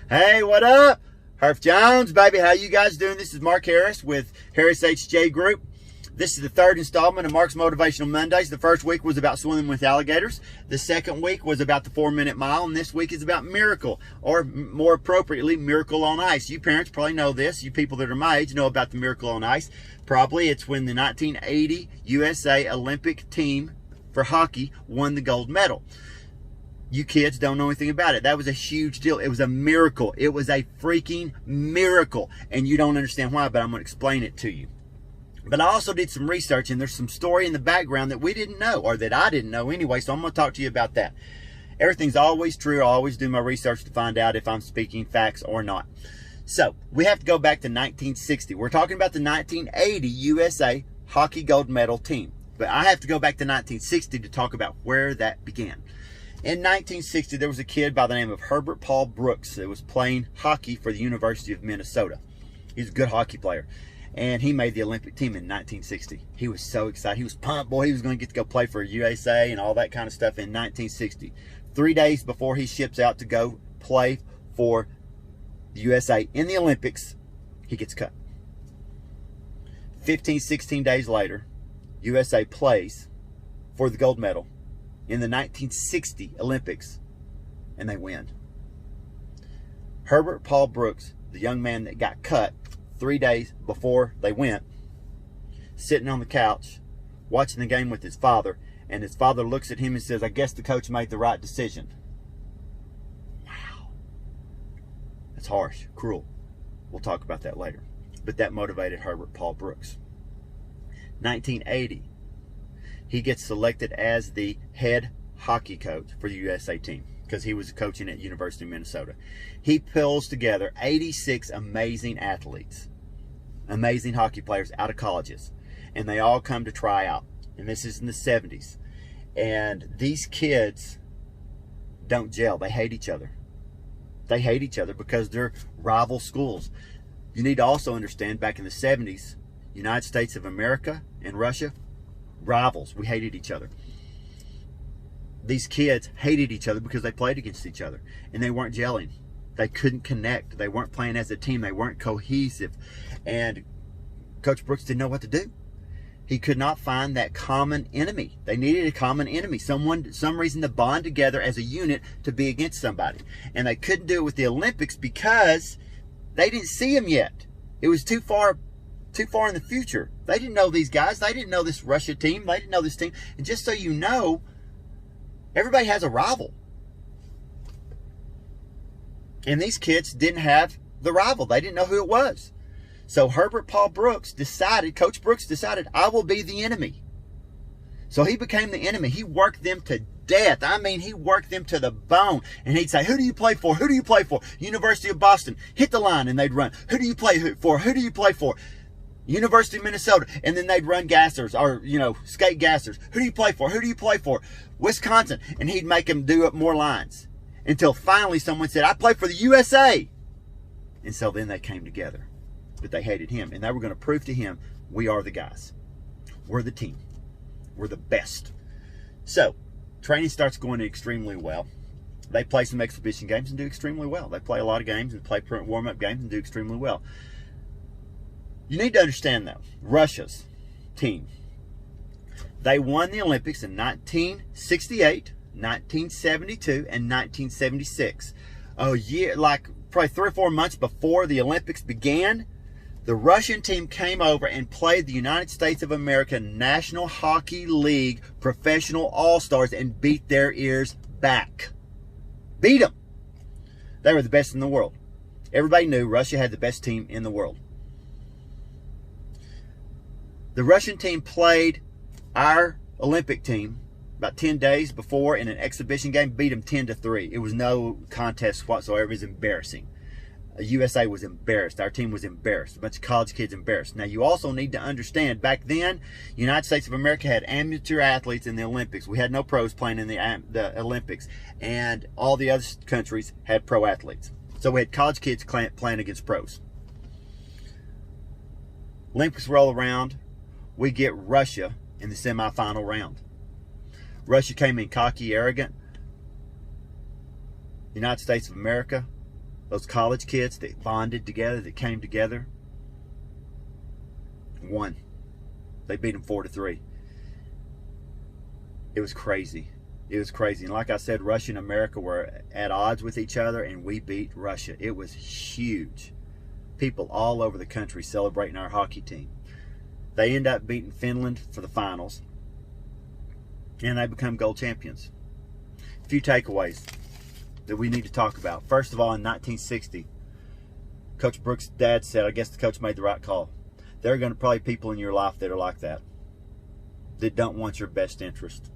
Hey, what up? Herf Jones, baby. How you guys doing? This is Mark Harris with Harris HJ Group. This is the third installment of Mark's Motivational Mondays. The first week was about swimming with alligators. The second week was about the 4-minute mile. And this week is about miracle, or more appropriately, Miracle on Ice. You parents probably know this. You people that are my age know about the Miracle on Ice. Probably it's when the 1980 USA Olympic team for hockey won the gold medal. You kids don't know anything about it. That was a huge deal. It was a miracle. It was a freaking miracle. And you don't understand why, but I'm going to explain it to you. But I also did some research, and there's some story in the background that we didn't know, or that I didn't know anyway, so I'm going to talk to you about that. Everything's always true. I always do my research to find out if I'm speaking facts or not. So, we have to go back to 1960. We're talking about the 1980 USA hockey gold medal team. But I have to go back to 1960 to talk about where that began. In 1960, there was a kid by the name of Herbert Paul Brooks that was playing hockey for the University of Minnesota. He's a good hockey player. And he made the Olympic team in 1960. He was so excited. He was pumped. Boy, he was going to get to go play for USA and all that kind of stuff in 1960. 3 days before he ships out to go play for the USA in the Olympics, he gets cut. 15, 16 days later, USA plays for the gold medal in the 1960 Olympics, and they win. Herbert Paul Brooks, the young man that got cut 3 days before they went, sitting on the couch watching the game with his father, and his father looks at him and says, "I guess the coach made the right decision." Wow. That's harsh, cruel. We'll talk about that later. But that motivated Herbert Paul Brooks. 1980, he gets selected as the head hockey coach for the USA team because he was coaching at University of Minnesota. He pulls together 86 amazing athletes, amazing hockey players out of colleges, and they all come to try out. And this is in the 70s. And these kids don't gel. They hate each other. They hate each other because they're rival schools. You need to also understand, back in the 70s, United States of America and Russia, rivals. We hated each other. These kids hated each other because they played against each other, and they weren't gelling. They couldn't connect. They weren't playing as a team. They weren't cohesive. And Coach Brooks didn't know what to do. He could not find that common enemy. They needed a common enemy, some reason to bond together as a unit to be against somebody. And they couldn't do it with the Olympics because they didn't see them yet. It was too far in the future. They didn't know these guys. They didn't know this Russia team. They didn't know this team. And just so you know, everybody has a rival. And these kids didn't have the rival. They didn't know who it was. So Herbert Paul Brooks decided, Coach Brooks decided, I will be the enemy. So he became the enemy. He worked them to death. I mean, he worked them to the bone. And he'd say, "Who do you play for? Who do you play for?" University of Boston. Hit the line, and they'd run. "Who do you play for? Who do you play for?" University of Minnesota. And then they'd run gassers, or, skate gassers. "Who do you play for? Who do you play for?" Wisconsin. And he'd make them do up more lines until finally someone said, "I play for the USA." And so then they came together. But they hated him, and they were going to prove to him, we are the guys. We're the team. We're the best. So training starts going extremely well. They play some exhibition games and do extremely well. They play a lot of games and play warm-up games and do extremely well. You need to understand, though, Russia's team, they won the Olympics in 1968, 1972, and 1976. A year, like probably 3 or 4 months before the Olympics began, the Russian team came over and played the United States of America National Hockey League Professional All-Stars and beat their ears back. Beat them. They were the best in the world. Everybody knew Russia had the best team in the world. The Russian team played our Olympic team about 10 days before in an exhibition game, beat them 10-3. It was no contest whatsoever. It was embarrassing. USA was embarrassed. Our team was embarrassed. A bunch of college kids embarrassed. Now, you also need to understand, back then, United States of America had amateur athletes in the Olympics. We had no pros playing in the Olympics. And all the other countries had pro athletes. So we had college kids playing against pros. Olympics roll around. We get Russia in the semifinal round. Russia came in cocky, arrogant. United States of America, Those college kids that bonded together, that came together, won. They beat them 4-3. It was crazy. It was crazy. And like I said, Russia and America were at odds with each other, and we beat Russia. It was huge. People all over the country celebrating our hockey team. They end up beating Finland for the finals, and they become gold champions. A few takeaways that we need to talk about. First of all, in 1960, Coach Brooks' dad said, I guess the coach made the right call. There are going to probably people in your life that are like that don't want your best interest,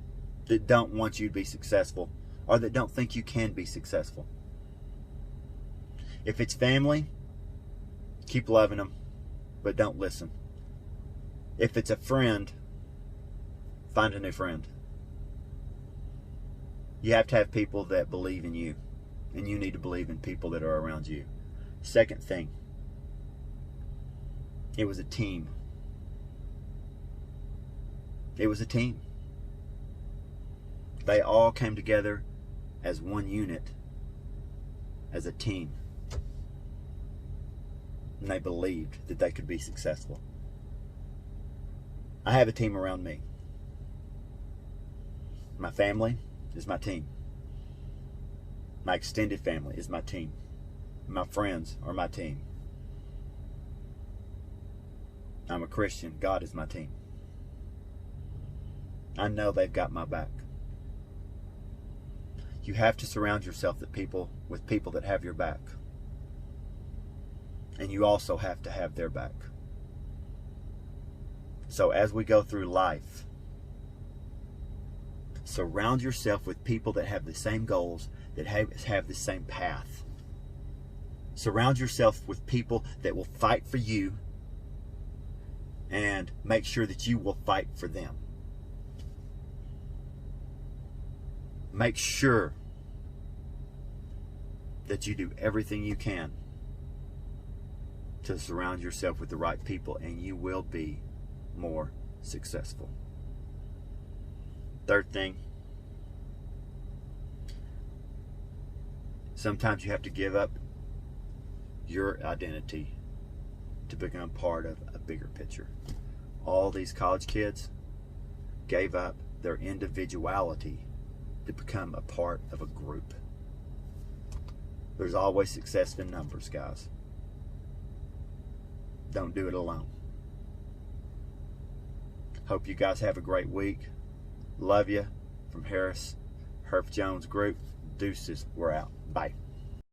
that don't want you to be successful, or that don't think you can be successful. If it's family, keep loving them, but don't listen. If it's a friend, find a new friend. You have to have people that believe in you, and you need to believe in people that are around you. Second thing, it was a team. It was a team. They all came together as one unit, as a team. And they believed that they could be successful. I have a team around me. My family is my team. My extended family is my team. My friends are my team. I'm a Christian. God is my team. I know they've got my back. You have to surround yourself with people that have your back. And you also have to have their back. So as we go through life, surround yourself with people that have the same goals, that have the same path. Surround yourself with people that will fight for you, and make sure that you will fight for them. Make sure that you do everything you can to surround yourself with the right people, and you will be more successful. Third thing, sometimes you have to give up your identity to become part of a bigger picture. All these college kids gave up their individuality to become a part of a group. There's always success in numbers, guys. Don't do it alone. Hope you guys have a great week. Love you. From Harris Herff Jones Group. Deuces. We're out. Bye.